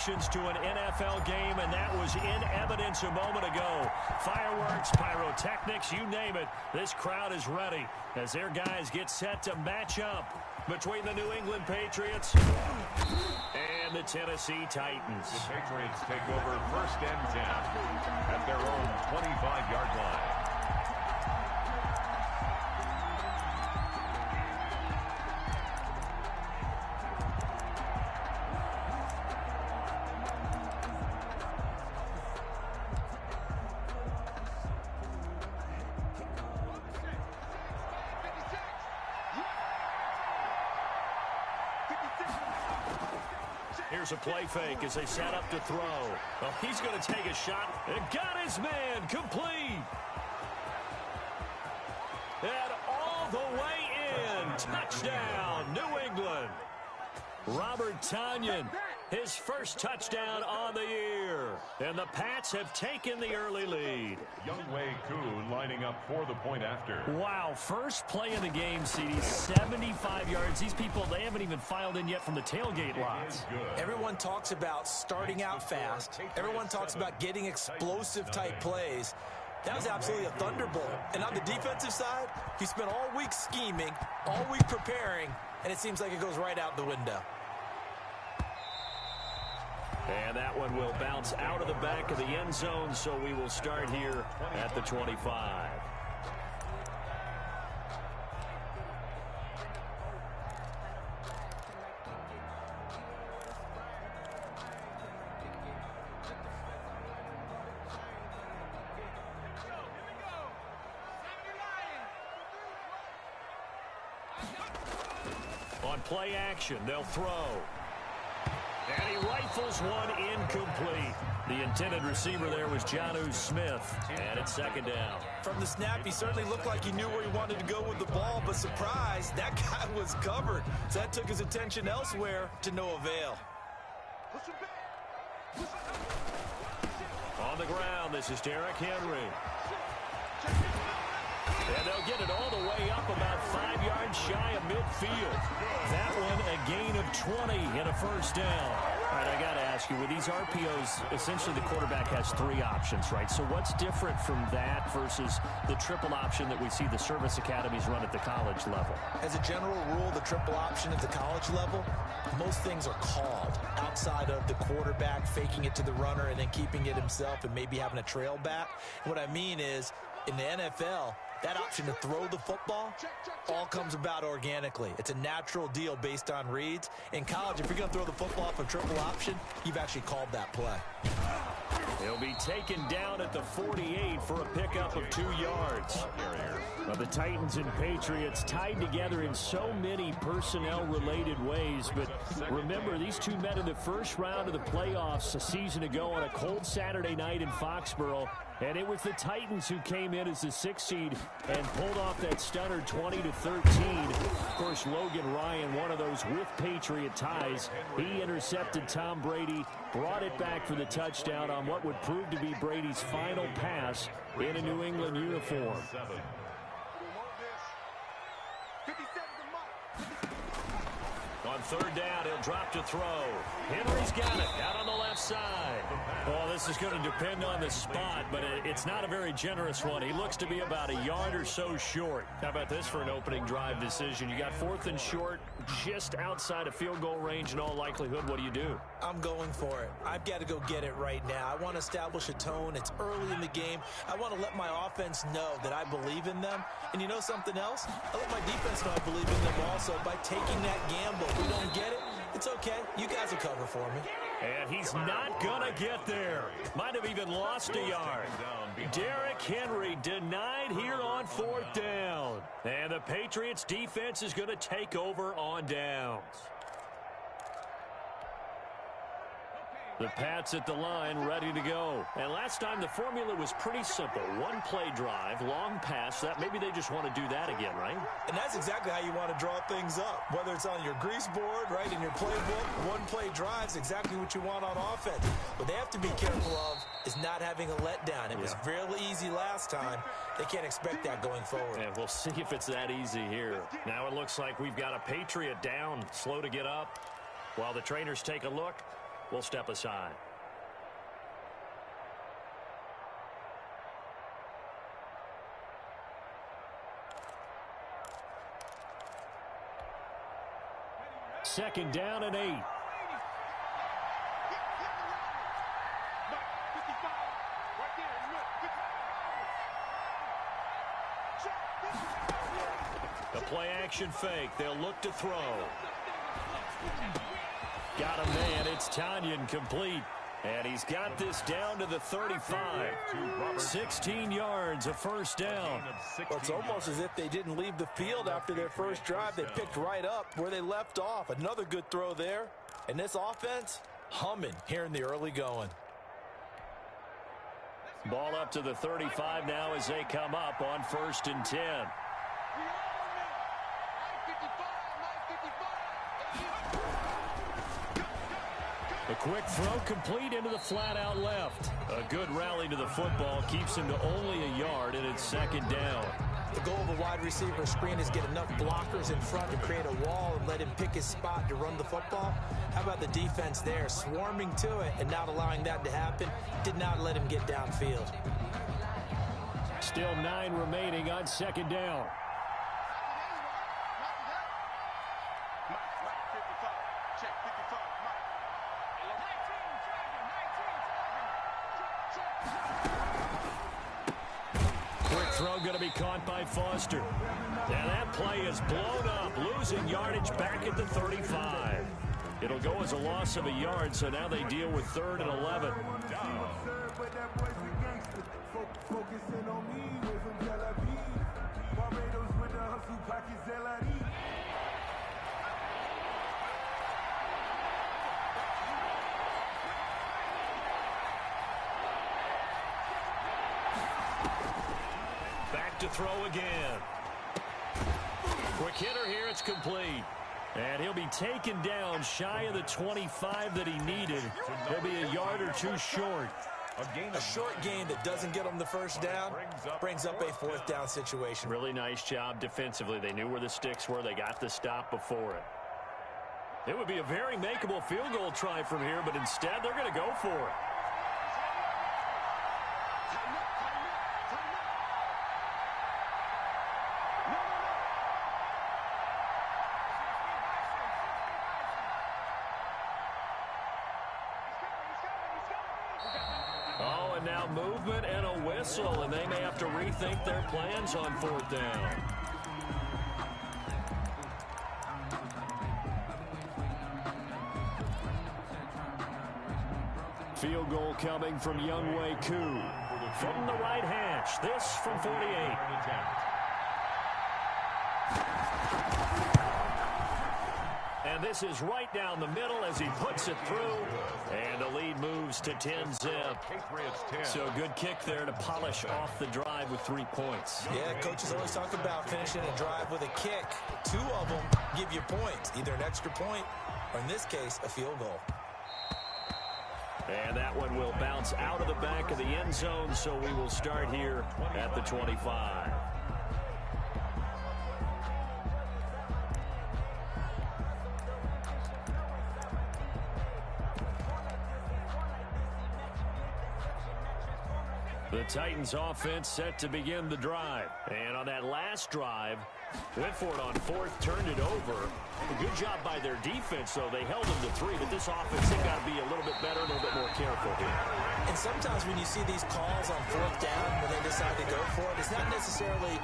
To an NFL game, and that was in evidence a moment ago. Fireworks, pyrotechnics, you name it. This crowd is ready as their guys get set to match up between the New England Patriots and the Tennessee Titans. The Patriots take over 1st and 10 at their own 25-yard line. Here's a play fake as they set up to throw. Well, he's going to take a shot and got his man complete. And all the way in. Touchdown, New England. Robert Tonyan, his first touchdown on the year. And the Pats have taken the early lead. Younghoe Koo lining up for the point after. Wow, first play of the game, CD, 75 yards. These people, they haven't even filed in yet from the tailgate lots. Everyone talks about starting out fast. Everyone talks about getting explosive-type plays. That was absolutely a thunderbolt. And on the defensive side, he spent all week scheming, all week preparing, and it seems like it goes right out the window. And that one will bounce out of the back of the end zone, so we will start here at the 25. On play action, they'll throw. And he rifles one incomplete. The intended receiver there was Jonnu Smith. And it's 2nd down. From the snap, he certainly looked like he knew where he wanted to go with the ball, but surprise, that guy was covered. So that took his attention elsewhere to no avail. On the ground, this is Derrick Henry. And they'll get it all the way up about 5 yards shy of midfield. That one a gain of 20 and a 1st down. All right, I got to ask you, with these RPOs, essentially the quarterback has 3 options, right? So what's different from that versus the triple option that we see the service academies run at the college level? As a general rule, the triple option at the college level, most things are called outside of the quarterback faking it to the runner and then keeping it himself and maybe having a trail back. What I mean is, in the NFL, that option to throw the football all comes about organically. It's a natural deal based on reads. In college, if you're going to throw the football off a triple option, you've actually called that play. He'll be taken down at the 48 for a pickup of 2 yards. Well, the Titans and Patriots tied together in so many personnel-related ways. But remember, these two met in the first round of the playoffs a season ago on a cold Saturday night in Foxborough. And it was the Titans who came in as the 6th seed and pulled off that stunner 20-13. Of course, Logan Ryan, one of those with Patriot ties. He intercepted Tom Brady, brought it back for the touchdown on what would prove to be Brady's final pass in a New England uniform. On 3rd down, he'll drop to throw. Henry's got it out on the left side. Well, this is going to depend on the spot, but it's not a very generous one. He looks to be about a yard or so short. How about this for an opening drive decision? You got 4th and short, just outside of field goal range in all likelihood. What do you do? I'm going for it. I've got to go get it right now. I want to establish a tone. It's early in the game. I want to let my offense know that I believe in them. And you know something else? I let my defense know I believe in them also by taking that gamble. If we don't get it, it's okay. You guys will cover for me. And he's not going to get there. Might have even lost a yard. Derrick Henry denied here on 4th down. And the Patriots defense is going to take over on downs. The Pats at the line, ready to go. And last time the formula was pretty simple. One play drive, long pass. That maybe they just want to do that again, right? And that's exactly how you want to draw things up. Whether it's on your grease board, right, in your playbook, one play drive is exactly what you want on offense. What they have to be careful of is not having a letdown. It was fairly easy last time. They can't expect that going forward. And we'll see if it's that easy here. Now it looks like we've got a Patriot down, slow to get up. While the trainers take a look, will step aside. Second down and 8. The play action fake. They'll look to throw. Got a man. It's Tanyan complete. And he's got this down to the 35. 16 yards, a first down. Well, it's almost as if they didn't leave the field after their first drive. They picked right up where they left off. Another good throw there. And this offense, humming here in the early going. Ball up to the 35 now as they come up on 1st and 10. A quick throw complete into the flat out left. A good rally to the football keeps him to only a yard, and it's second down. The goal of a wide receiver screen is get enough blockers in front to create a wall and let him pick his spot to run the football. How about the defense there, swarming to it and not allowing that to happen? Did not let him get downfield. Still 9 remaining on second down. Throw going to be caught by Foster. Now that play is blown up, losing yardage back at the 35. It'll go as a loss of a yard, so now they deal with 3rd and 11. To throw again. Quick hitter here, it's complete. And he'll be taken down shy of the 25 that he needed. He'll be a yard or 2 short. A short gain that doesn't get him the first down brings up a 4th down situation. Really nice job defensively. They knew where the sticks were. They got the stop before it. It would be a very makeable field goal try from here, but instead they're going to go for it. Oh, and now movement and a whistle, and they may have to rethink their plans on 4th down. Field goal coming from Younghoe Koo from the right hash. This from 48. And this is right down the middle as he puts it through. And the lead moves to 10-zip. So good kick there to polish off the drive with 3 points. Yeah, coaches always talk about finishing a drive with a kick. 2 of them give you points, either an extra point or, in this case, a field goal. And that one will bounce out of the back of the end zone, so we will start here at the 25. The Titans offense set to begin the drive. And on that last drive, went for it on 4th, turned it over. A good job by their defense, though. They held them to 3, but this offense has got to be a little bit better, a little bit more careful here. And sometimes when you see these calls on 4th down, when they decide to go for it, it's not necessarily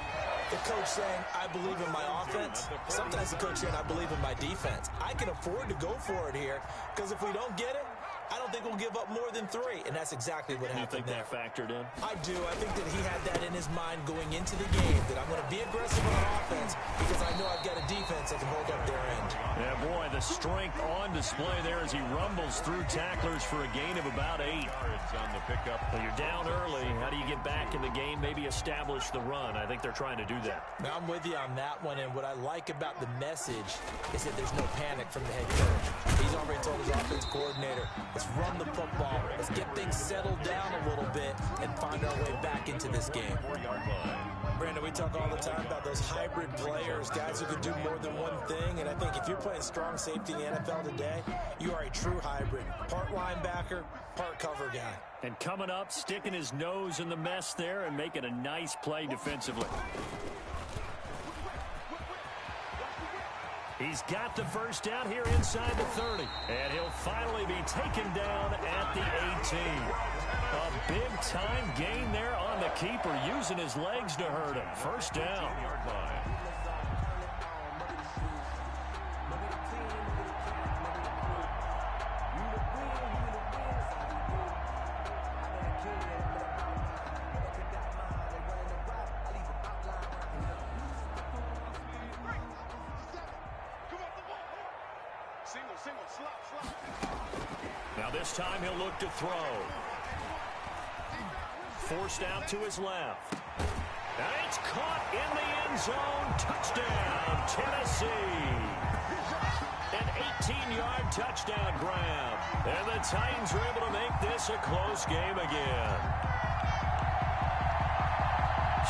the coach saying, I believe in my offense. Sometimes the coach saying, I believe in my defense. I can afford to go for it here, because if we don't get it, I don't think we'll give up more than 3, and that's exactly what happened there. You think that factored in? I do. I think that he had that in his mind going into the game, that I'm going to be aggressive on offense because I know I've got a defense that can hold up their end. Yeah, boy, the strength on display there as he rumbles through tacklers for a gain of about 8. On the pickup. Well, you're down early. How do you get back in the game, maybe establish the run? I think they're trying to do that. Now, I'm with you on that one, and what I like about the message is that there's no panic from the head coach. He's already told his offense coordinator, let's run the football. Let's get things settled down a little bit and find our way back into this game. 4-yard line. Brandon, we talk all the time about those hybrid players, guys who can do more than one thing. And I think if you're playing strong safety in the NFL today, you are a true hybrid. Part linebacker, part cover guy. And coming up, sticking his nose in the mess there and making a nice play defensively. He's got the first down here inside the 30. And he'll finally be taken down at the 18. A big-time gain there on the keeper, using his legs to hurt him. First down. Now this time he'll look to throw. Forced out to his left. And it's caught in the end zone. Touchdown, Tennessee. An 18-yard touchdown grab. And the Titans are able to make this a close game again.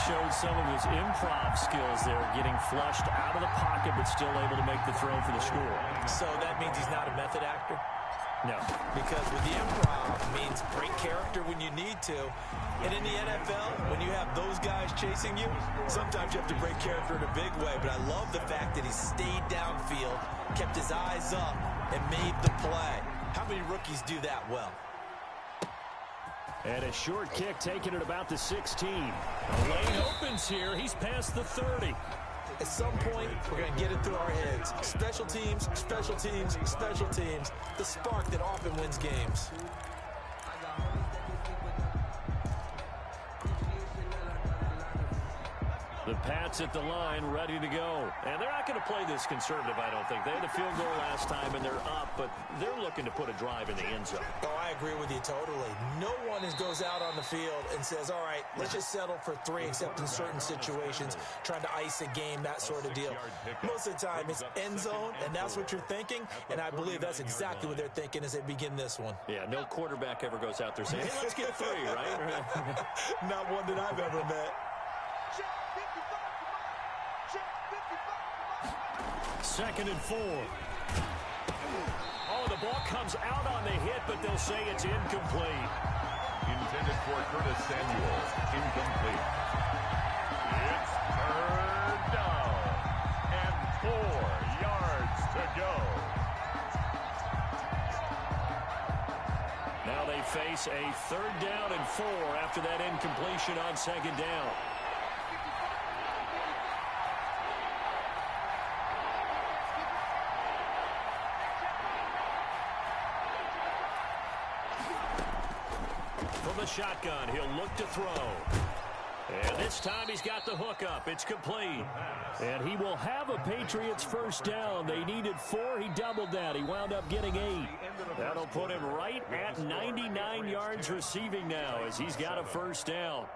Showed some of his improv skills there, getting flushed out of the pocket, but still able to make the throw for the score. So that means he's not a method actor? No. Because with the improv, it means break character when you need to. And in the NFL, when you have those guys chasing you, sometimes you have to break character in a big way. But I love the fact that he stayed downfield, kept his eyes up, and made the play. How many rookies do that well? And a short kick taken at about the 16. The lane opens here. He's past the 30. At some point, we're going to get it through our heads. Special teams, special teams, special teams. The spark that often wins games. The Pats at the line, ready to go. And they're not going to play this conservative, I don't think. They had the field goal last time, and they're up, but they're looking to put a drive in the end zone. Oh, I agree with you totally. No one goes out on the field and says, all right, let's just settle for 3, except in certain situations, trying to ice a game, that sort of deal. Most of the time, it's end zone, and that's what you're thinking, and I believe that's exactly what they're thinking as they begin this one. Yeah, no quarterback ever goes out there saying, hey, let's get 3, right? Not one that I've ever met. Second and 4. Oh, the ball comes out on the hit, but they'll say it's incomplete. Intended for Curtis Samuel. Incomplete. It's third down. And 4 yards to go. Now they face a third down and 4 after that incompletion on second down. From the shotgun, he'll look to throw. And this time he's got the hook up. It's complete. And he will have a Patriots first down. They needed 4. He doubled that. He wound up getting 8. That'll put him right at 99 yards receiving now as he's got a first down.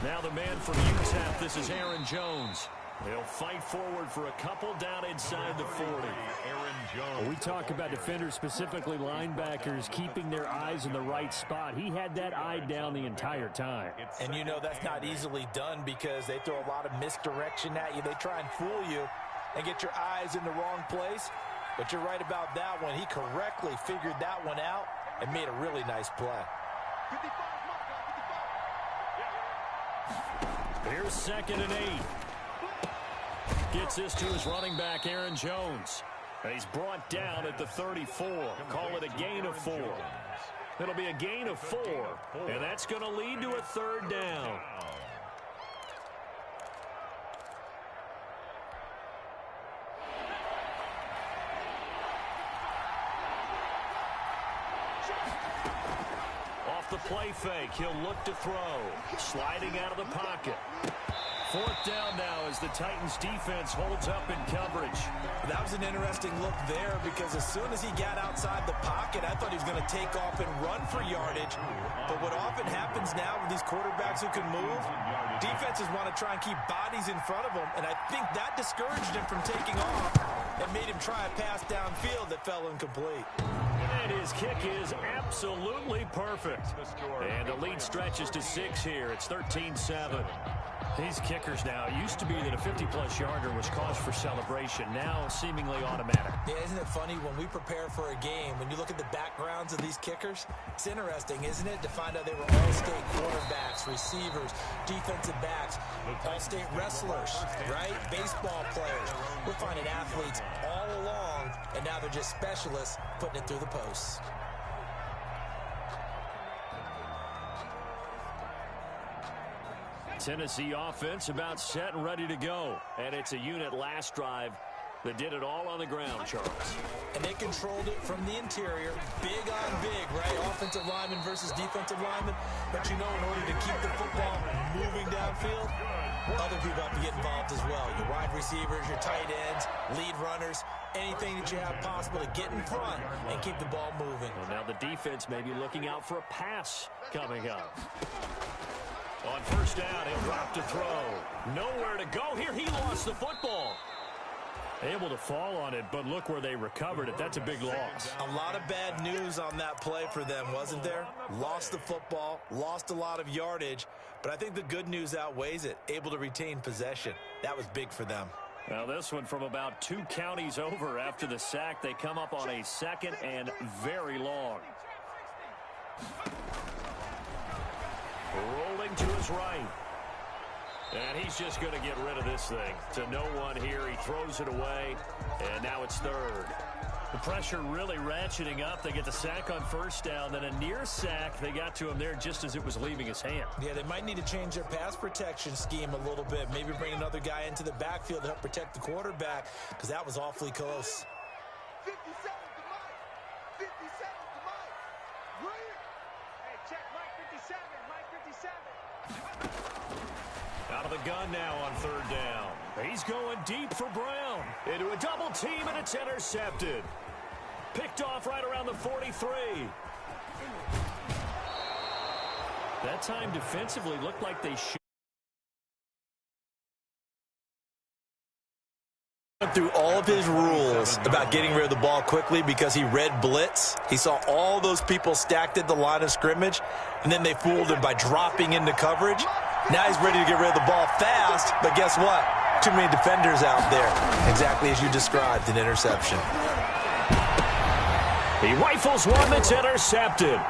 Now the man from UTEP, this is Aaron Jones. He'll fight forward for a couple down inside the 40. Aaron Jones. Well, we talk about defenders, specifically linebackers, keeping their eyes in the right spot. He had that eye down the entire time. And you know that's not easily done because they throw a lot of misdirection at you. They try and fool you and get your eyes in the wrong place. But you're right about that one. He correctly figured that one out and made a really nice play. Here's second and 8. Gets this to his running back, Aaron Jones. And he's brought down at the 34. Call it a gain of 4. It'll be a gain of 4. And that's going to lead to a third down. Off the play fake, he'll look to throw. Sliding out of the pocket. 4th down now as the Titans defense holds up in coverage. That was an interesting look there because as soon as he got outside the pocket, I thought he was going to take off and run for yardage. But what often happens now with these quarterbacks who can move, defenses want to try and keep bodies in front of them, and I think that discouraged him from taking off and made him try a pass downfield that fell incomplete. And his kick is absolutely perfect. And the lead stretches to 6 here. It's 13-7. These kickers now, used to be that a 50-plus yarder was cause for celebration. Now seemingly automatic. Yeah, isn't it funny when we prepare for a game, when you look at the backgrounds of these kickers, it's interesting, isn't it, to find out they were all-state quarterbacks, receivers, defensive backs, all-state wrestlers, right? Baseball players. We're finding athletes all along, and now they're just specialists putting it through the posts. Tennessee offense about set and ready to go. And it's a unit last drive that did it all on the ground, Charles. And they controlled it from the interior, big on big, right? Offensive lineman versus defensive lineman. But you know, in order to keep the football moving downfield, other people have to get involved as well. Your wide receivers, your tight ends, lead runners, anything that you have possible to get in front and keep the ball moving. Well, now the defense may be looking out for a pass coming up. On 1st down, he'll drop to throw. Nowhere to go here. He lost the football. Able to fall on it, but look where they recovered it. That's a big loss. A lot of bad news on that play for them, wasn't there? Lost the football, lost a lot of yardage, but I think the good news outweighs it. Able to retain possession. That was big for them. Now this one from about 2 counties over after the sack. They come up on a 2nd and very long. Rolling to his right. And he's just going to get rid of this thing. To no one here. He throws it away. And now it's 3rd. The pressure really ratcheting up. They get the sack on 1st down. Then a near sack. They got to him there just as it was leaving his hand. Yeah, they might need to change their pass protection scheme a little bit. Maybe bring another guy into the backfield to help protect the quarterback because that was awfully close. 57 to Mike. 57 to Mike. Brilliant. Hey, check Mike 57. Mike 57. Out of the gun now on 3rd down. He's going deep for Brown. Into a double team, and it's intercepted. Picked off right around the 43. That time defensively looked like they should. Through all of his rules about getting rid of the ball quickly because he read blitz. He saw all those people stacked at the line of scrimmage, and then they fooled him by dropping into coverage. Now he's ready to get rid of the ball fast, but guess what? Too many defenders out there. Exactly as you described, an interception. He rifles one that's intercepted.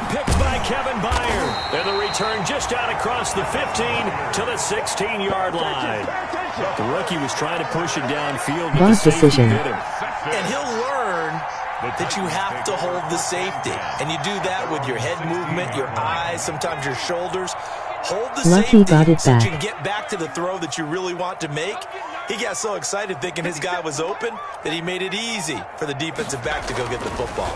Picked by Kevin Byard. And the return just out across the 15 to the 16-yard line. The rookie was trying to push it downfield, but the safety hit him. And he'll learn that you have to hold the safety. And you do that with your head movement, your eyes, sometimes your shoulders. Hold the safety so you can get back to the throw that you really want to make. He got so excited thinking his guy was open that he made it easy for the defensive back to go get the football.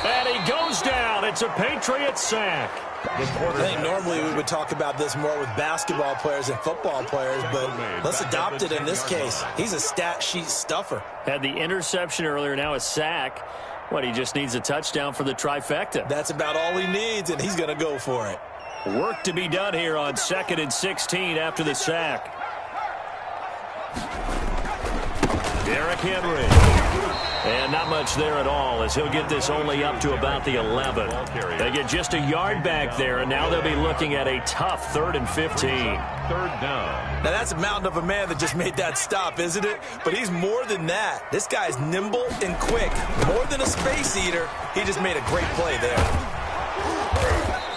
And he goes down. It's a Patriot sack. I think normally we would talk about this more with basketball players and football players, but let's adopt it in this case. He's a stat sheet stuffer. Had the interception earlier, now a sack. What, he just needs a touchdown for the trifecta. That's about all he needs, and he's going to go for it. Work to be done here on 2nd and 16 after the sack. Derrick Henry. And not much there at all as he'll get this only up to about the 11. They get just a yard back there, and now they'll be looking at a tough 3rd and 15. 3rd down. Now that's a mountain of a man that just made that stop, isn't it? But he's more than that. This guy's nimble and quick. More than a space eater. He just made a great play there.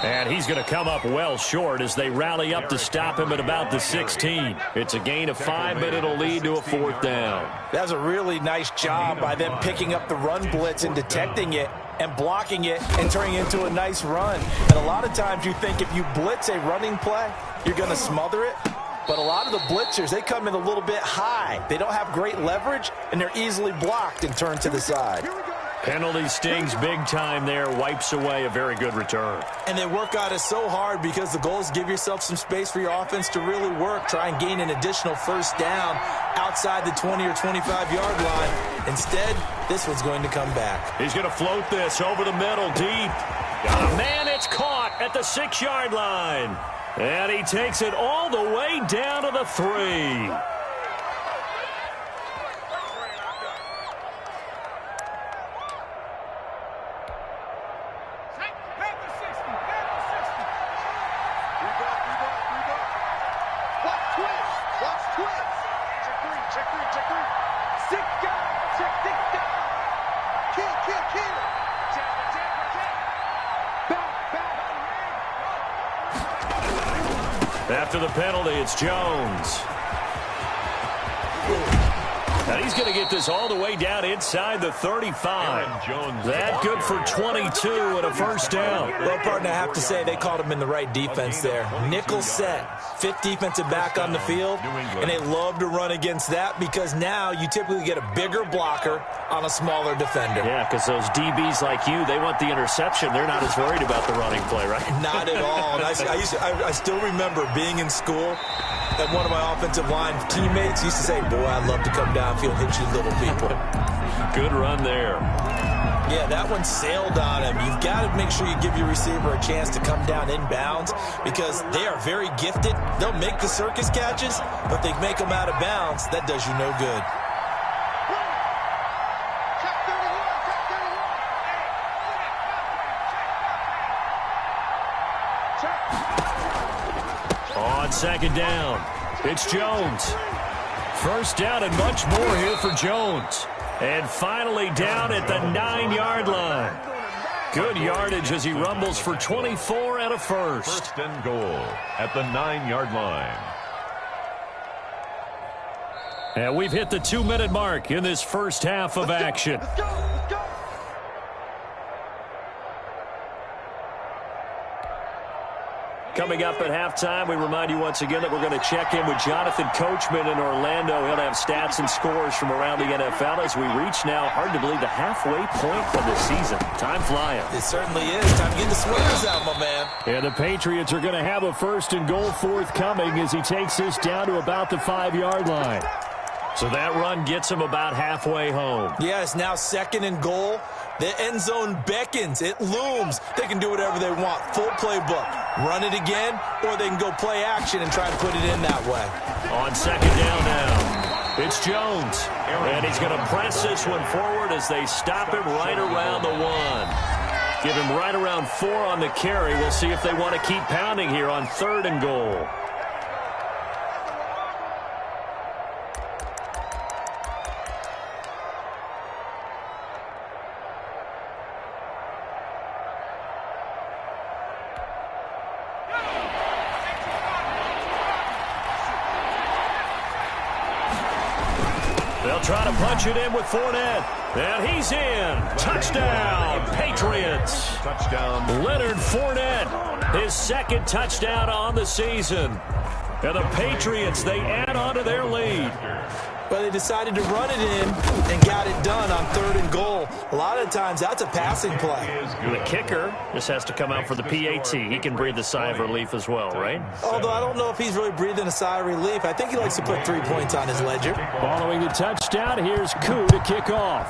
And he's going to come up well short as they rally up to stop him at about the 16. It's a gain of 5, but it'll lead to a 4th down. That was a really nice job by them picking up the run blitz and detecting it and blocking it and turning it into a nice run. And a lot of times you think if you blitz a running play, you're going to smother it. But a lot of the blitzers, they come in a little bit high. They don't have great leverage, and they're easily blocked and turned to the side. Penalty stings big time there, wipes away a very good return. And they work on it so hard because the goal is give yourself some space for your offense to really work, try and gain an additional first down outside the 20 or 25-yard line. Instead, this one's going to come back. He's going to float this over the middle, deep. Got a man, it's caught at the 6-yard line. And he takes it all the way down to the 3. After the penalty, it's Jones. And he's going to get this all the way down inside the 35. That good for 22 and a first down. Well, partner, I have to say they called him in the right defense there. Nickel set, 5th defensive back on the field, and they love to run against that because now you typically get a bigger blocker on a smaller defender. Yeah, because those DBs like you, they want the interception. They're not as worried about the running play, right? Not at all. And I still remember being in school, and one of my offensive line teammates used to say, boy, I'd love to come downfield, hit you little people. Good run there. Yeah, that one sailed on him. You've got to make sure you give your receiver a chance to come down inbounds because they are very gifted. They'll make the circus catches, but if they make them out of bounds, that does you no good. On second down, it's Jones. First down and much more here for Jones. And finally down at the 9-yard line. Good yardage as he rumbles for 24 and a first. First and goal at the 9-yard line. And we've hit the 2-minute mark in this first half of action. Let's go. Coming up at halftime, we remind you once again that we're going to check in with Jonathan Coachman in Orlando. He'll have stats and scores from around the NFL as we reach now, hard to believe, the halfway point of the season. Time flying. It certainly is. Time to get the sweaters out, my man. And the Patriots are going to have a first and goal forthcoming as he takes this down to about the 5-yard line. So that run gets him about halfway home. Yeah, it's now second and goal. The end zone beckons. It looms. They can do whatever they want. Full playbook. Run it again, or they can go play action and try to put it in that way. On second down now, it's Jones. And he's going to press this one forward as they stop him right around the 1. Give him right around 4 on the carry. We'll see if they want to keep pounding here on third and goal. They'll try to punch it in with Fournette. And he's in. Touchdown, Patriots. Touchdown. Leonard Fournette, his second touchdown on the season. And the Patriots, they add on to their lead. But they decided to run it in and got it done on third and goal. A lot of times, that's a passing play. The kicker just has to come out for the PAT. He can breathe a sigh of relief as well, right? Although I don't know if he's really breathing a sigh of relief. I think he likes to put 3 points on his ledger. Following the touchdown, here's Koo to kick off.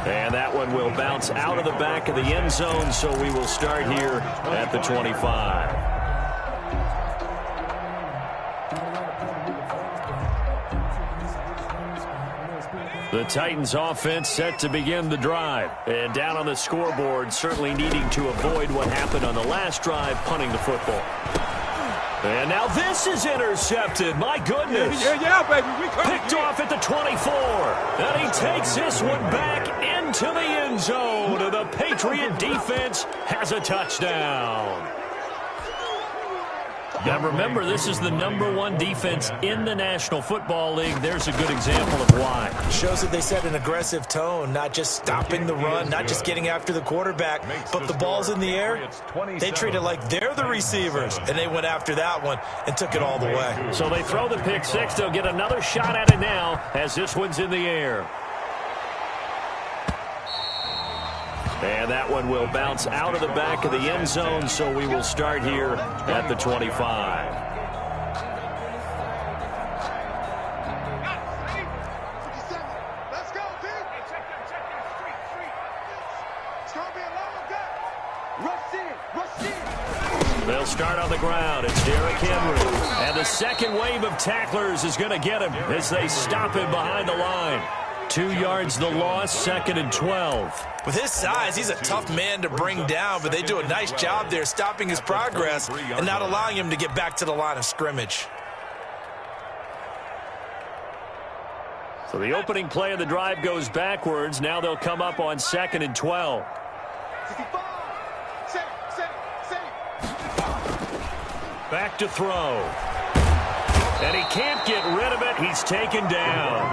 And that one will bounce out of the back of the end zone, so we will start here at the 25. The Titans offense set to begin the drive. And down on the scoreboard, certainly needing to avoid what happened on the last drive, punting the football. And now this is intercepted. My goodness. Yeah, baby. We Picked off at the 24. And he takes this one back into the end zone. And the Patriot defense has a touchdown. Now remember, this is the #1 defense in the National Football League. There's a good example of why. Shows that they set an aggressive tone, not just stopping the run, not just getting after the quarterback, but the ball's in the air. They treat it like they're the receivers, and they went after that one and took it all the way. So they throw the pick six. They'll get another shot at it now as this one's in the air. And that one will bounce out of the back of the end zone, so we will start here at the 25. Let's go, team. It's going to be a long day. Rush in. They'll start on the ground. It's Derrick Henry. And the second wave of tacklers is going to get him as they stop him behind the line. 2 yards the loss, 2nd and 12. With his size, he's a tough man to bring down, but they do a nice job there stopping his progress and not allowing him to get back to the line of scrimmage. So the opening play of the drive goes backwards. Now they'll come up on 2nd and 12. 65. Back to throw. And he can't get rid of it. He's taken down.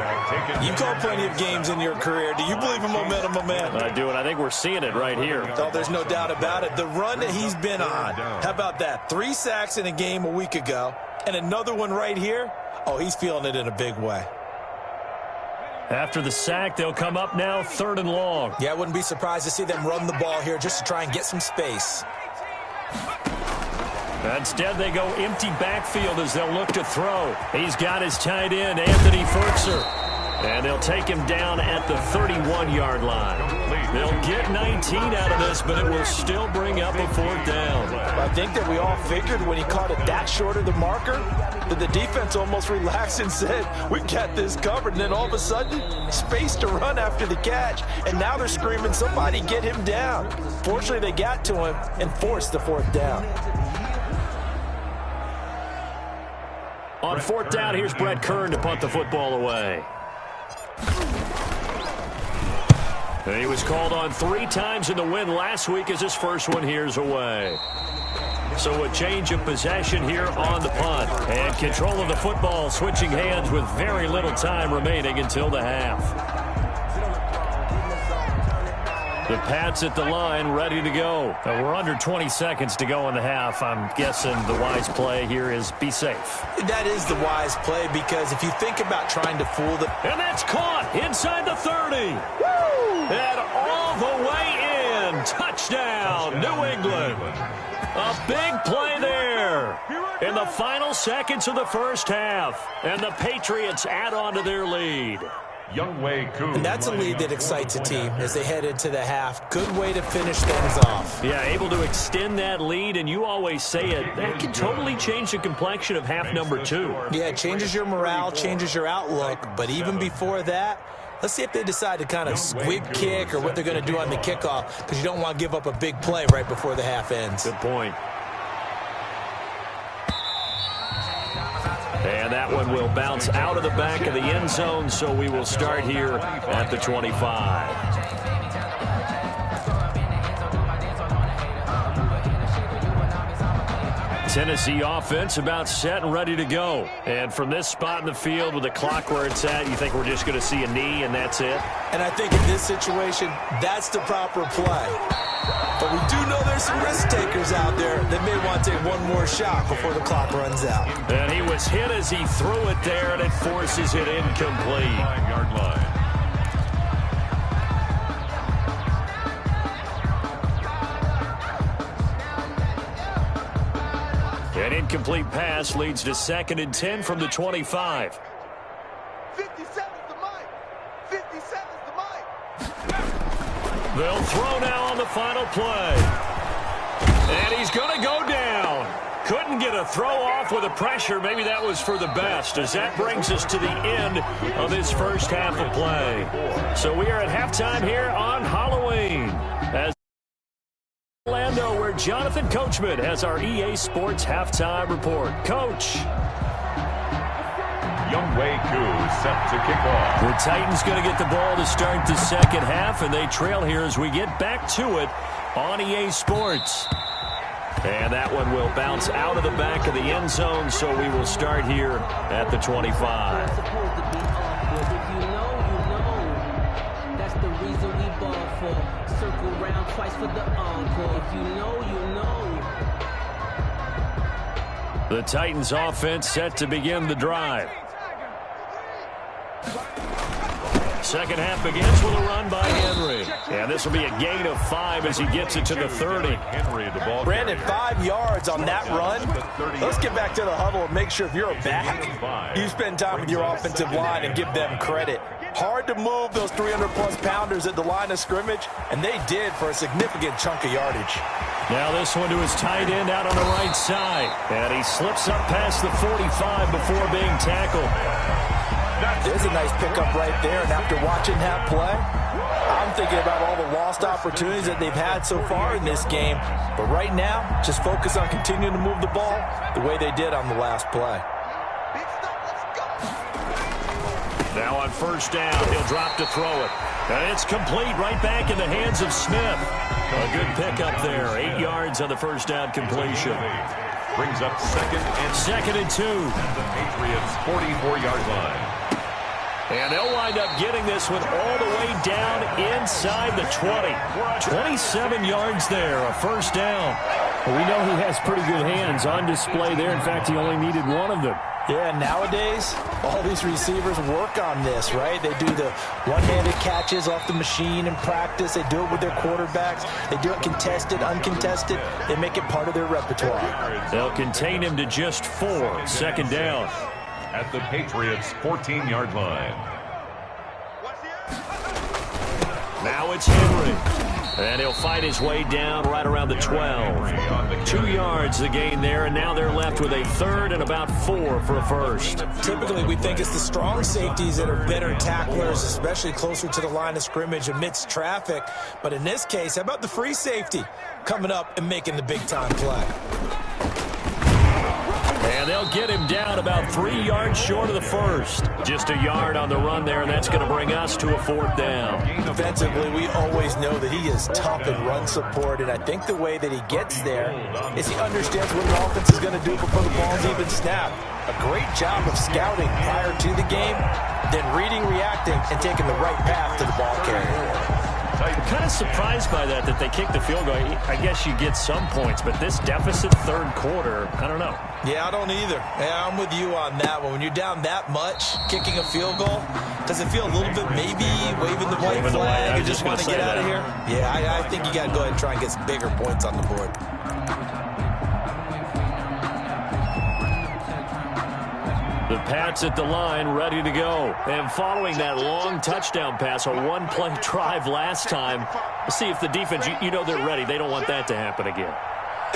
You've called plenty of games in your career. Do you believe in momentum, my man? I do, and I think we're seeing it right here. Oh, there's no doubt about it. The run that he's been on. How about that? 3 sacks in a game a week ago, and another one right here. Oh, he's feeling it in a big way. After the sack, they'll come up now 3rd and long. Yeah, I wouldn't be surprised to see them run the ball here just to try and get some space. Instead, they go empty backfield as they'll look to throw. He's got his tight end, Anthony Fertzer. And they'll take him down at the 31-yard line. They'll get 19 out of this, but it will still bring up a 4th down. I think that we all figured when he caught it that short of the marker that the defense almost relaxed and said, we've got this covered. And then all of a sudden, space to run after the catch. And now they're screaming, somebody get him down. Fortunately, they got to him and forced the 4th down. On 4th down, here's Brett Kern to punt the football away. And he was called on 3 times in the win last week as his first one here's away. So a change of possession here on the punt. And control of the football switching hands with very little time remaining until the half. The Pats at the line, ready to go. We're under 20 seconds to go in the half. I'm guessing the wise play here is be safe. That is the wise play because if you think about trying to fool the... And that's caught inside the 30. Woo! And all the way in. Touchdown, New England. A big play there in the final seconds of the first half. And the Patriots add on to their lead. And that's a lead that excites a team as they head into the half. Good way to finish things off. Yeah, able to extend that lead, and you always say it, that can totally change the complexion of half number 2. Yeah, it changes your morale, changes your outlook, but even before that, let's see if they decide to kind of squib kick or what they're going to do on the kickoff because you don't want to give up a big play right before the half ends. Good point. And that one will bounce out of the back of the end zone, so we will start here at the 25. Tennessee offense about set and ready to go. And from this spot in the field with the clock where it's at, you think we're just going to see a knee and that's it? And I think in this situation, that's the proper play. But we do know there's some risk takers out there that may want to take one more shot before the clock runs out. And he was hit as he threw it there, and it forces it incomplete. 5-yard line. An incomplete pass leads to 2nd and 10 from the 25. 57's the mic. 57's the mic. They'll throw now on the final play. And he's going to go down. Couldn't get a throw off with the pressure. Maybe that was for the best, as that brings us to the end of this first half of play. So we are at halftime here on Halloween. As Orlando, where Jonathan Coachman has our EA Sports halftime report. Coach. Younghoe Koo set to kick off. The Titans going to get the ball to start the second half, and they trail here as we get back to it on EA Sports. And that one will bounce out of the back of the end zone, so we will start here at the 25. If you know, you know. That's the reason we ball for. Circle round twice for the encore. If you know, you know. The Titans offense set to begin the drive. Second half begins with a run by Henry. And this will be a gain of 5 as he gets it to the 30. Brandon, 5 yards on that run. Let's get back to the huddle and make sure if you're a back, you spend time with your offensive line and give them credit. Hard to move those 300-plus pounders at the line of scrimmage, and they did for a significant chunk of yardage. Now this one to his tight end out on the right side. And he slips up past the 45 before being tackled. There's a nice pickup right there, and after watching that play, I'm thinking about all the lost opportunities that they've had so far in this game. But right now, just focus on continuing to move the ball the way they did on the last play. Now on first down, he'll drop to throw it. And it's complete right back in the hands of Smith. A good pickup there. 8 yards on the first down completion. Brings up second and 2. At the Patriots' 44-yard line. And they'll wind up getting this one all the way down inside the 20. 27 yards there, a first down. Well, we know he has pretty good hands on display there. In fact, he only needed one of them. Yeah, nowadays, all these receivers work on this, right? They do the one-handed catches off the machine in practice. They do it with their quarterbacks. They do it contested, uncontested. They make it part of their repertoire. They'll contain him to just 4. Second down. At the Patriots' 14-yard line. Now it's Henry. And he'll fight his way down right around the 12. 2 yards the gain there, and now they're left with a third and about 4 for a first. Typically, we think it's the strong safeties that are better tacklers, especially closer to the line of scrimmage amidst traffic. But in this case, how about the free safety coming up and making the big-time play? And they'll get him down about 3 yards short of the first. Just a yard on the run there, and that's going to bring us to a 4th down. Defensively, we always know that he is tough in run support, and I think the way that he gets there is he understands what an offense is going to do before the ball's even snapped. A great job of scouting prior to the game, then reading, reacting, and taking the right path to the ball carrier. I'm kind of surprised by that they kicked the field goal. I guess you get some points, but this deficit third quarter, I don't know. Yeah, I don't either. Yeah, I'm with you on that one. When you're down that much, kicking a field goal, does it feel a little bit maybe waving the white flag and just want to get out of here? Yeah, I think you got to go ahead and try and get some bigger points on the board. The Pats at the line, ready to go. And following that long touchdown pass, a one-play drive last time, let's see if the defense, you know they're ready. They don't want that to happen again.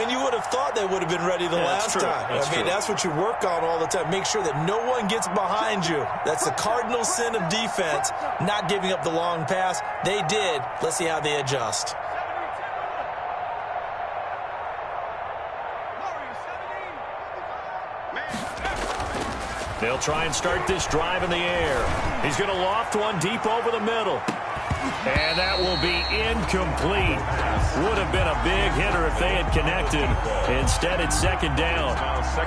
And you would have thought they would have been ready the last time. That's what you work on all the time. Make sure that no one gets behind you. That's the cardinal sin of defense, not giving up the long pass. They did. Let's see how they adjust. They'll try and start this drive in the air. He's going to loft one deep over the middle. And that will be incomplete. Would have been a big hitter if they had connected. Instead, it's second down.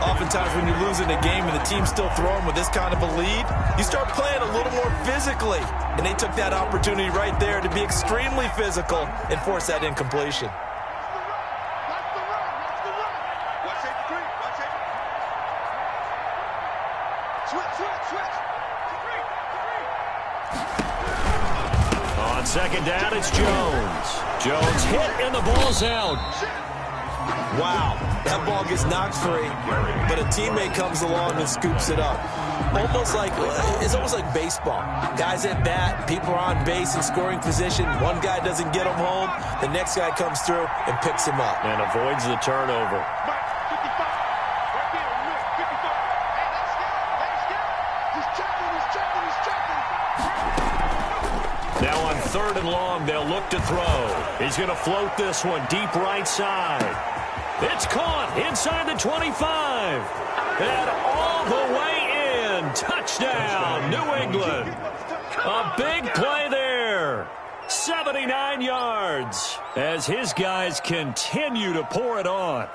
Oftentimes when you're losing a game and the team's still throwing with this kind of a lead, you start playing a little more physically. And they took that opportunity right there to be extremely physical and force that incompletion. On second down, it's Jones. Jones hit and the ball's out. Wow, that ball gets knocked free, but a teammate comes along and scoops it up. It's almost like baseball. Guys at bat, people are on base in scoring position. One guy doesn't get him home, the next guy comes through and picks him up. And avoids the turnover. Now on third and long, they'll look to throw. He's going to float this one deep right side. It's caught inside the 25. And all the way in. Touchdown, New England. A big play there. 79 yards as his guys continue to pour it on.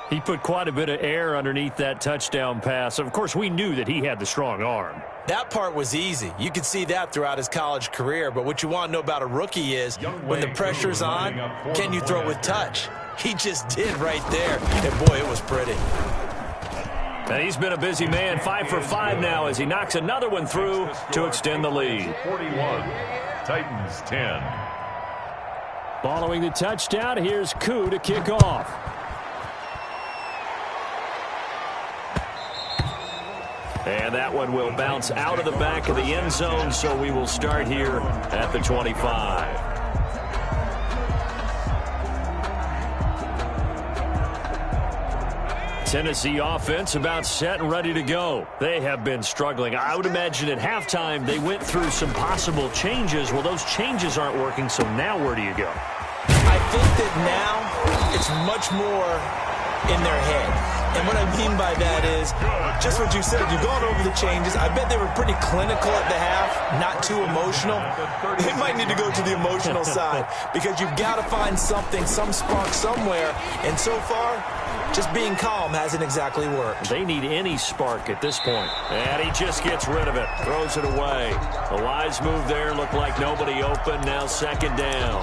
He put quite a bit of air underneath that touchdown pass. Of course, we knew that he had the strong arm. That part was easy. You could see that throughout his college career. But what you want to know about a rookie is when the pressure's on, can you throw with touch? He just did right there. And, boy, it was pretty. And he's been a busy man, 5 for 5 now as he knocks another one through to extend the lead. 41, Titans 10. Following the touchdown, here's Koo to kick off. And that one will bounce out of the back of the end zone, so we will start here at the 25. Tennessee offense about set and ready to go. They have been struggling. I would imagine at halftime they went through some possible changes. Well, those changes aren't working, so now where do you go? I think that now it's much more in their head. And what I mean by that is just what you said. You've gone over the changes. I bet they were pretty clinical at the half, not too emotional. They might need to go to the emotional side because you've got to find something, some spark somewhere. And so far, just being calm hasn't exactly worked. They need any spark at this point. And he just gets rid of it, throws it away. A wise move there, looked like nobody open, now second down.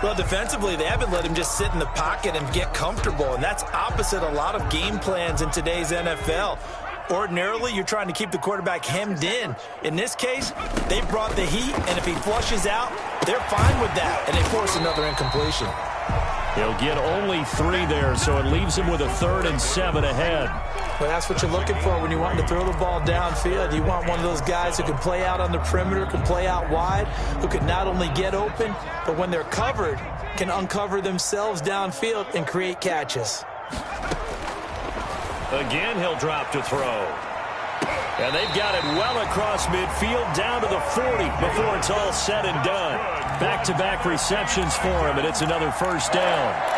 Well, defensively, they haven't let him just sit in the pocket and get comfortable, and that's opposite a lot of game plans in today's NFL. Ordinarily, you're trying to keep the quarterback hemmed in. In this case, they brought the heat, and if he flushes out, they're fine with that, and they force another incompletion. He'll get only 3 there, so it leaves him with a 3rd and 7 ahead. Well, that's what you're looking for when you want to throw the ball downfield. You want one of those guys who can play out on the perimeter, can play out wide, who can not only get open, but when they're covered, can uncover themselves downfield and create catches. Again, he'll drop to throw. And they've got it well across midfield down to the 40 before it's all said and done. Back-to-back receptions for him, and it's another first down.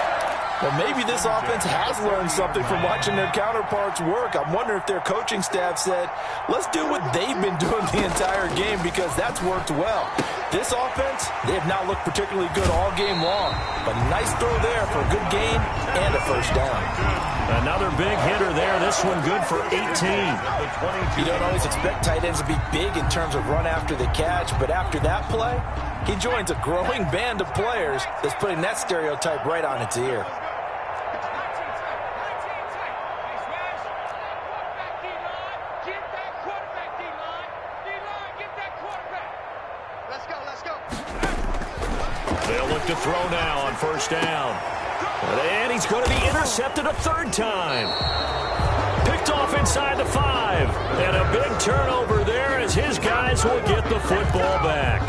Well, maybe this offense has learned something from watching their counterparts work. I'm wondering if their coaching staff said, let's do what they've been doing the entire game because that's worked well. This offense, they have not looked particularly good all game long. But nice throw there for a good gain and a first down. Another big hitter there. This one good for 18. You don't always expect tight ends to be big in terms of run after the catch, but after that play, he joins a growing band of players that's putting that stereotype right on its ear. They'll look to throw now on first down. And he's going to be intercepted a 3rd time. Picked off inside the 5. And a big turnover there as his guys will get the football back.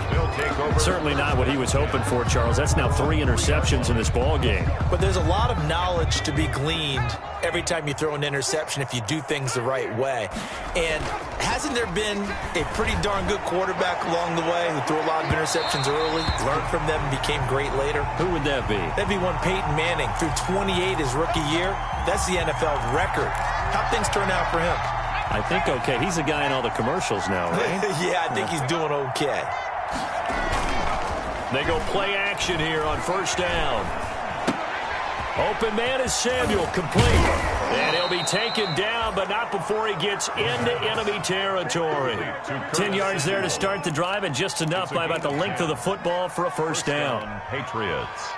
Certainly not what he was hoping for, Charles. That's now 3 interceptions in this ball game. But there's a lot of knowledge to be gleaned every time you throw an interception if you do things the right way. And hasn't there been a pretty darn good quarterback along the way who threw a lot of interceptions early, learned from them, and became great later? Who would that be? That'd be one Peyton Manning. Threw 28 his rookie year. That's the NFL record. How'd things turn out for him? I think okay. He's a guy in all the commercials now, right? Yeah, I think he's doing okay. They go play action here on first down. Open man is Samuel, complete. And he'll be taken down, but not before he gets into enemy territory. 10 yards there to start the drive, and just enough by about the length of the football for a first down. Patriots.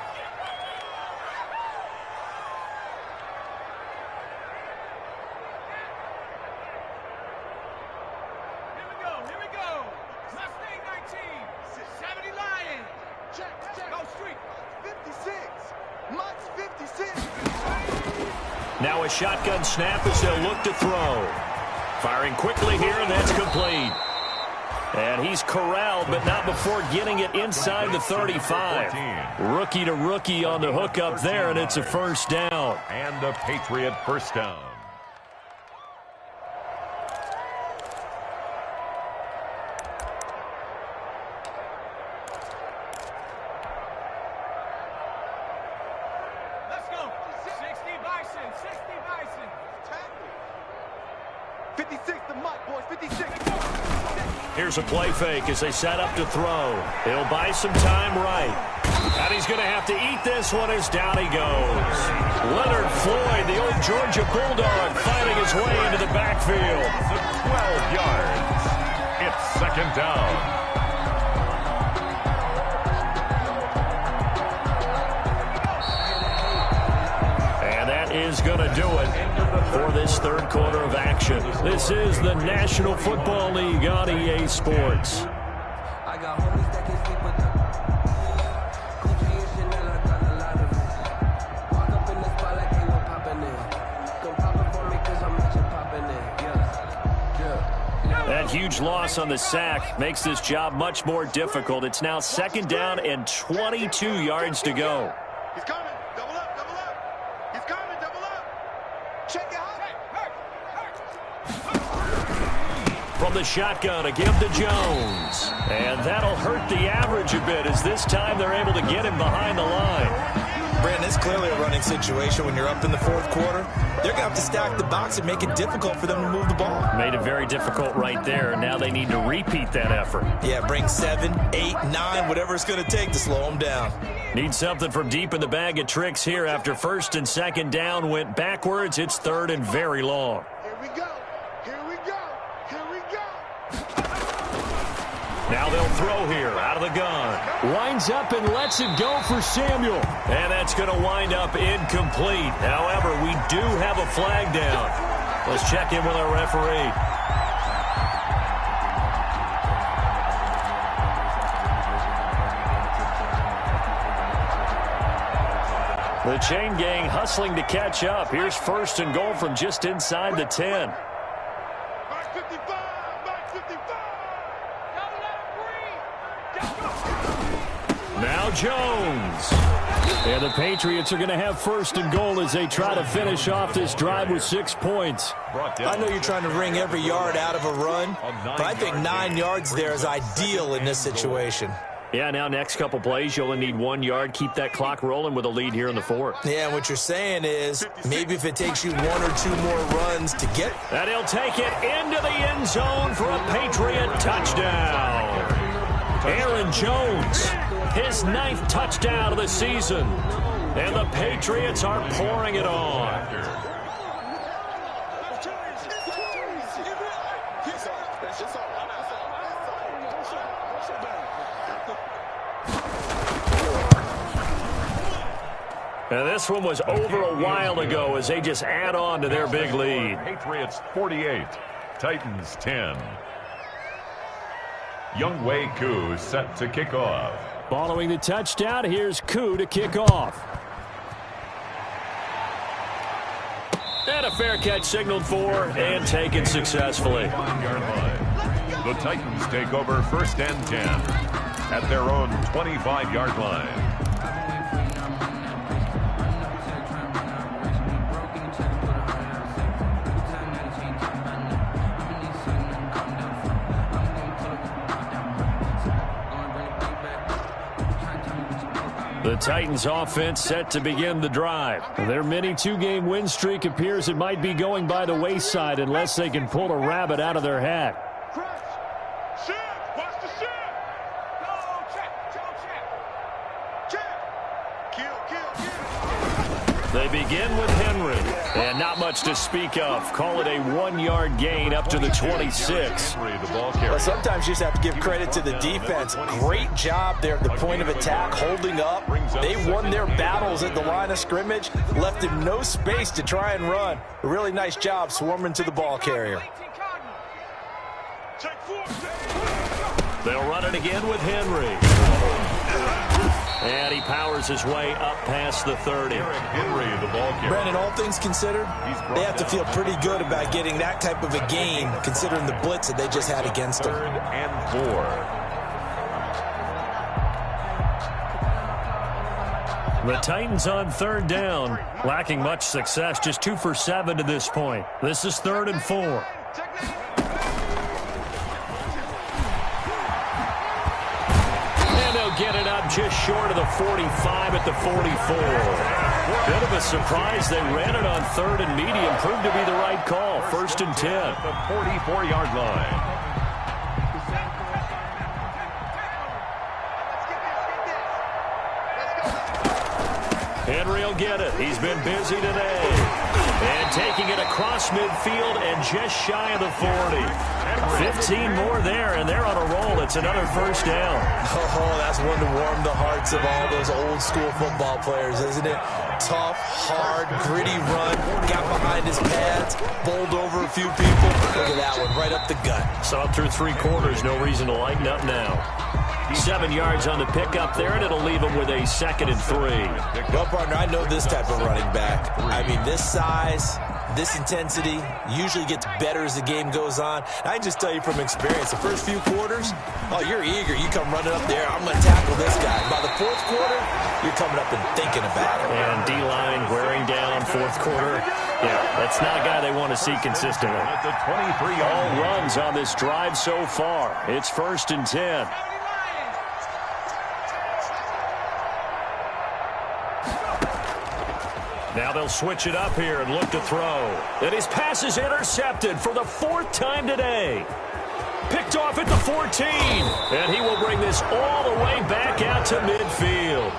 Now a shotgun snap as they'll look to throw. Firing quickly here, and that's complete. And he's corralled, but not before getting it inside the 35. Rookie to rookie on the hook up there, and it's a first down. And the Patriot first down. Let's go. 60 Bison, 60 Bison. 56 the Mike, boys, 56. Here's a play fake as they set up to throw. He'll buy some time right. And he's going to have to eat this one as down he goes. Leonard Floyd, the old Georgia Bulldog, fighting his way into the backfield. 12 yards. It's second down. And that is going to do it for this third quarter of action. This is the National Football League on EA Sports. I got homies that can sleep with the Gucci and Chanel, I got a lot of it. Walk up in the spot like ain't no poppin' in. Come pop it for me cause I'm matching poppin' in. Yeah. That huge loss on the sack makes this job much more difficult. It's now second down and 22 yards to go. He's coming. Double up, double up. He's coming, double up. Check it out. From the shotgun, a give to Jones. And that'll hurt the average a bit as this time they're able to get him behind the line. Brandon, it's clearly a running situation when you're up in the fourth quarter. They're going to have to stack the box and make it difficult for them to move the ball. Made it very difficult right there. Now they need to repeat that effort. Yeah, bring 7, 8, 9, whatever it's going to take to slow them down. Need something from deep in the bag of tricks here after first and second down went backwards. It's third and very long. Here we go. Here we go. Here we go. Now they'll throw here out of the gun. Winds up and lets it go for Samuel. And that's going to wind up incomplete. However, we do have a flag down. Let's check in with our referee. The chain gang hustling to catch up. Here's first and goal from just inside the 10. Back 55. Back 55. Now Jones. And the Patriots are going to have first and goal as they try to finish off this drive with 6 points. I know you're trying to wring every yard out of a run, but I think 9 yards there is ideal in this situation. Yeah, now next couple plays, you only need 1 yard. Keep that clock rolling with a lead here in the fourth. Yeah, and what you're saying is maybe if it takes you 1 or 2 more runs to get... And he'll take it into the end zone for a Patriot touchdown. Aaron Jones, his 9th touchdown of the season. And the Patriots are pouring it on. And this one was over a while ago as they just add on to their big lead. Patriots 48, Titans 10. Younghoe Koo set to kick off. Following the touchdown, here's Koo to kick off. And a fair catch signaled for and taken successfully. 1 yard line. The Titans take over first and 10 at their own 25-yard line. The Titans offense set to begin the drive. Their mini 2-game win streak appears it might be going by the wayside unless they can pull a rabbit out of their hat. Press. Shift. Watch the shift. Go check. Go check. Check. Kill. They begin with Henry. And not much to speak of. Call it a 1-yard gain up to the 26. Well, sometimes you just have to give credit to the defense. Great job there at the point of attack, holding up. They won their battles at the line of scrimmage, left him no space to try and run. A really nice job swarming to the ball carrier. They'll run it again with Henry. And he powers his way up past the 30. Henry, the ball carrier. Brandon, all things considered, they have to feel pretty good about getting that type of a gain, considering the blitz that they just had against them. 3rd and 4. The Titans on 3rd down, lacking much success, just 2 for 7 to this point. This is 3rd and 4. Get it up just short of the 45 at the 44. Bit of a surprise. They ran it on 3rd and medium. Proved to be the right call. 1st and 10. The 44-yard line. Henry will get it. He's been busy today. And taking it across midfield and just shy of the 40. 15 more there, and they're on a roll. It's another first down. Oh, that's one to warm the hearts of all those old-school football players, isn't it? Tough, hard, gritty run. Got behind his pads, bowled over a few people. Look at that one, right up the gut. Saw it through 3 quarters. No reason to lighten up now. 7 yards on the pickup there, and it'll leave him with a 2nd and 3. Well, partner, I know this type of running back. I mean, this size, this intensity usually gets better as the game goes on. I can just tell you from experience, the first few quarters, oh, you're eager. You come running up there, I'm going to tackle this guy. By the 4th quarter, you're coming up and thinking about it. And D-line wearing down 4th quarter. Yeah, that's not a guy they want to see consistently. All runs on this drive so far. It's 1st and 10. Now they'll switch it up here and look to throw. And his pass is intercepted for the 4th time today. Picked off at the 14. And he will bring this all the way back out to midfield.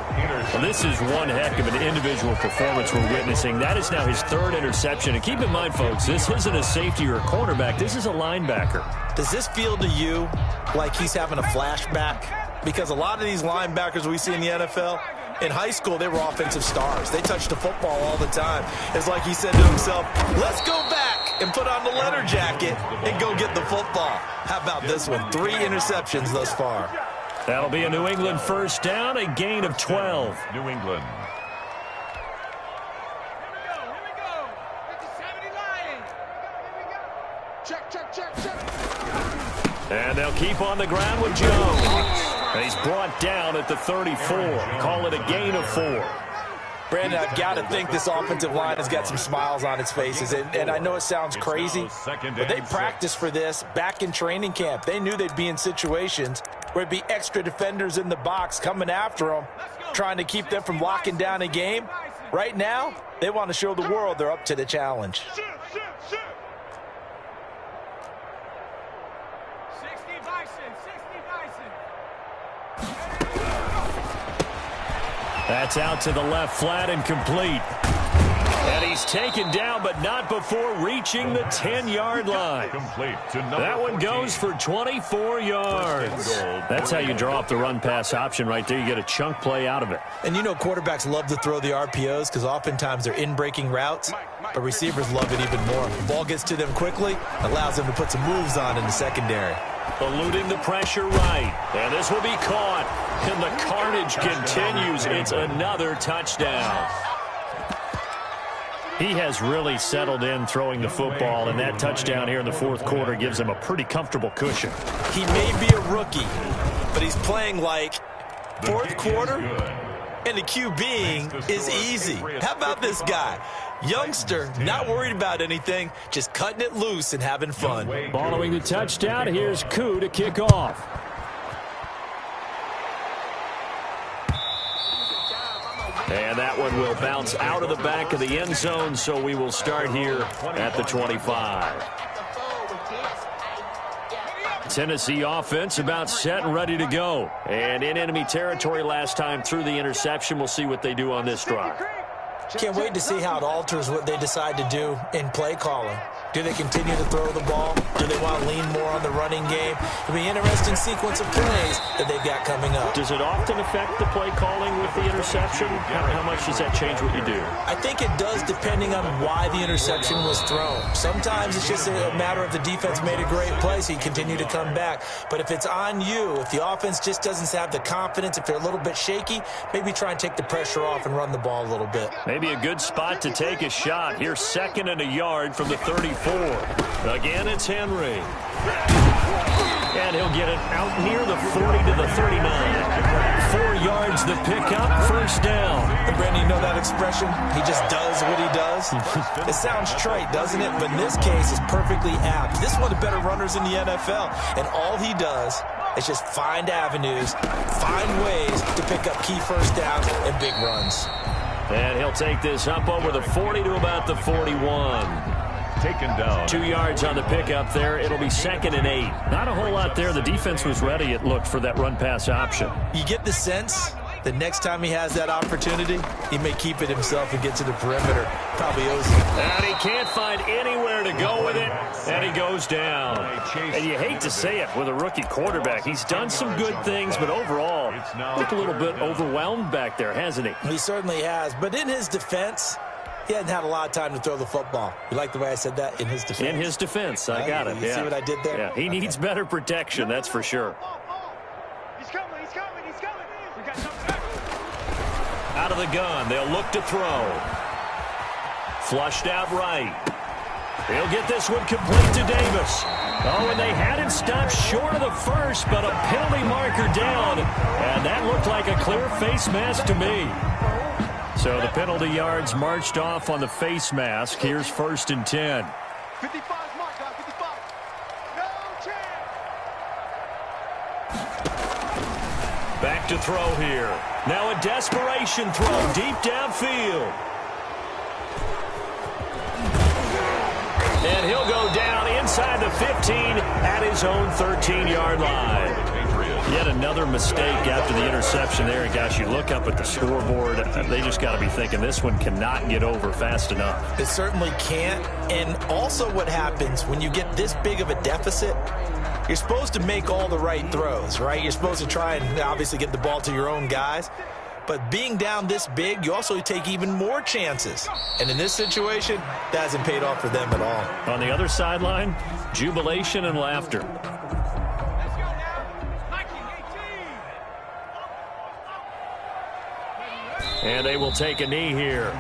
Well, this is one heck of an individual performance we're witnessing. That is now his 3rd interception. And keep in mind, folks, this isn't a safety or a cornerback. This is a linebacker. Does this feel to you like he's having a flashback? Because a lot of these linebackers we see in the NFL, in high school, they were offensive stars. They touched the football all the time. It's like he said to himself, let's go back and put on the leather jacket and go get the football. How about this one? 3 interceptions thus far. That'll be a New England first down, a gain of 12. New England. Here we go. 50-70 Lions. Here we go. Check. And they'll keep on the ground with Jones. He's brought down at the 34. Call it a gain of 4. Brandon, I've got to think this offensive line has got some smiles on its faces. And I know it sounds crazy, but they practiced for this back in training camp. They knew they'd be in situations where it'd be extra defenders in the box coming after them, trying to keep them from locking down a game. Right now, they want to show the world they're up to the challenge. 60 Bison. That's out to the left flat and complete. And he's taken down, but not before reaching the 10-yard line. Complete to that one goes for 24 yards. That's how you draw up the run-pass option right there. You get a chunk play out of it. And you know quarterbacks love to throw the RPOs because oftentimes they're in-breaking routes, but receivers love it even more. The ball gets to them quickly, allows them to put some moves on in the secondary. Eluding the pressure right. And this will be caught. And the carnage continues. It's another touchdown. He has really settled in throwing the football, and that touchdown here in the 4th quarter gives him a pretty comfortable cushion. He may be a rookie, but he's playing like 4th quarter, and the QBing is easy. How about this guy? Youngster, not worried about anything, just cutting it loose and having fun. Following the touchdown, here's Koo to kick off. And that one will bounce out of the back of the end zone, so we will start here at the 25. Tennessee offense about set and ready to go. And in enemy territory last time through the interception. We'll see what they do on this drive. Can't wait to see how it alters what they decide to do in play calling. Do they continue to throw the ball? Do they want to lean more on the running game? It'll be an interesting sequence of plays that they've got coming up. Does it often affect the play calling with the interception? How much does that change what you do? I think it does depending on why the interception was thrown. Sometimes it's just a matter of the defense made a great play, so you continue to come back. But if it's on you, if the offense just doesn't have the confidence, if they're a little bit shaky, maybe try and take the pressure off and run the ball a little bit. Maybe a good spot to take a shot. Here's 2nd and a yard from the 34. Again, it's Henry. And he'll get it out near the 40 to the 39. 4 yards the pickup, first down. And Brandon, you know that expression? He just does what he does? It sounds trite, doesn't it? But in this case, it's perfectly apt. This is one of the better runners in the NFL. And all he does is just find avenues, find ways to pick up key first downs and big runs. And he'll take this up over the 40 to about the 41. Taken down. 2 yards on the pickup there. It'll be 2nd and 8. Not a whole lot there. The defense was ready, it looked, for that run-pass option. You get the sense The next time he has that opportunity, he may keep it himself and get to the perimeter. Probably owes him. And he can't find anywhere to go with it, and he goes down. And you hate to say it with a rookie quarterback. He's done some good things, but overall, looked a little bit overwhelmed back there, hasn't he? He certainly has. But in his defense, he hasn't had a lot of time to throw the football. You like the way I said that? In his defense? In his defense. I got it. You see what I did there? Yeah, he needs better protection, that's for sure. He's coming. We got something. Out of the gun, they'll look to throw. Flushed out right. He'll get this one complete to Davis. Oh, and they had it stopped short of the first, but a penalty marker down. And that looked like a clear face mask to me. So the penalty yards marched off on the face mask. Here's 1st and 10. 55's mark, guys. 55. No chance. Back to throw here. Now a desperation throw deep downfield. And he'll go down inside the 15 at his own 13-yard line. Yet another mistake after the interception there. And, gosh, you look up at the scoreboard, they just got to be thinking this one cannot get over fast enough. It certainly can't. And also what happens when you get this big of a deficit, you're supposed to make all the right throws, right? You're supposed to try and obviously get the ball to your own guys. But being down this big, you also take even more chances. And in this situation, that hasn't paid off for them at all. On the other sideline, jubilation and laughter. Let's go now. Mikey, 18. And they will take a knee here.